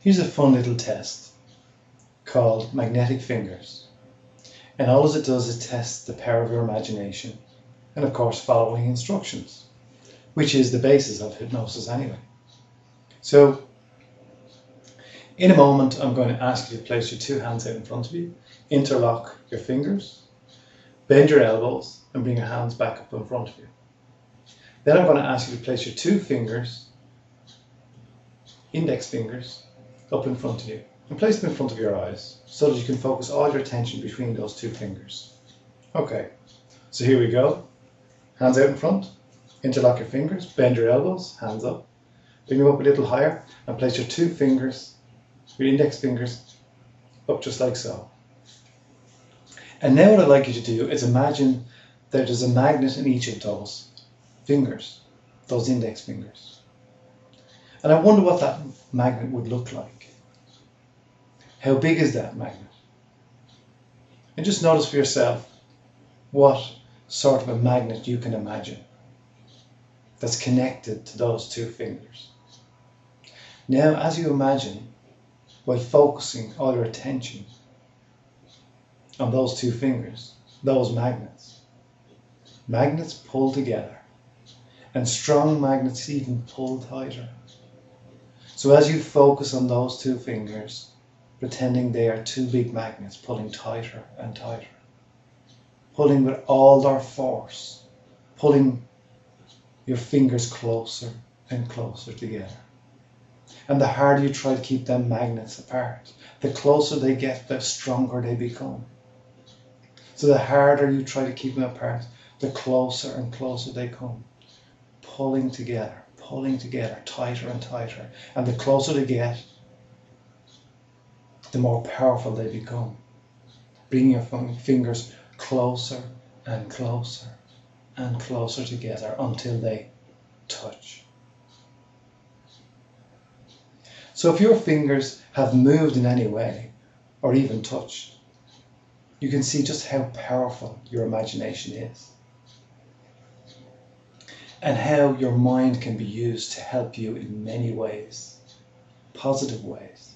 Here's a fun little test called Magnetic Fingers. And all it does is test the power of your imagination and of course following instructions, which is the basis of hypnosis anyway. So in a moment I'm going to ask you to place your two hands out in front of you, interlock your fingers, bend your elbows and bring your hands back up in front of you. Then I'm going to ask you to place your two fingers, index fingers, up in front of you and place them in front of your eyes so that you can focus all your attention between those two fingers. Okay, so here we go. Hands out in front, interlock your fingers, bend your elbows, hands up, bring them up a little higher and place your two fingers, your index fingers, up just like so. And now what I'd like you to do is imagine that there's a magnet in each of those fingers, those index fingers. And I wonder what that magnet would look like. How big is that magnet? And just notice for yourself what sort of a magnet you can imagine that's connected to those two fingers. Now, as you imagine, while focusing all your attention on those two fingers, those magnets, magnets pull together, and strong magnets even pull tighter. So as you focus on those two fingers, pretending they are two big magnets pulling tighter and tighter, pulling with all their force, pulling your fingers closer and closer together. And the harder you try to keep them magnets apart, the closer they get, the stronger they become. So the harder you try to keep them apart, the closer and closer they come, pulling together, tighter and tighter. And the closer they get, the more powerful they become. Bringing your fingers closer and closer and closer together until they touch. So if your fingers have moved in any way, or even touched, you can see just how powerful your imagination is, and how your mind can be used to help you in many ways, positive ways.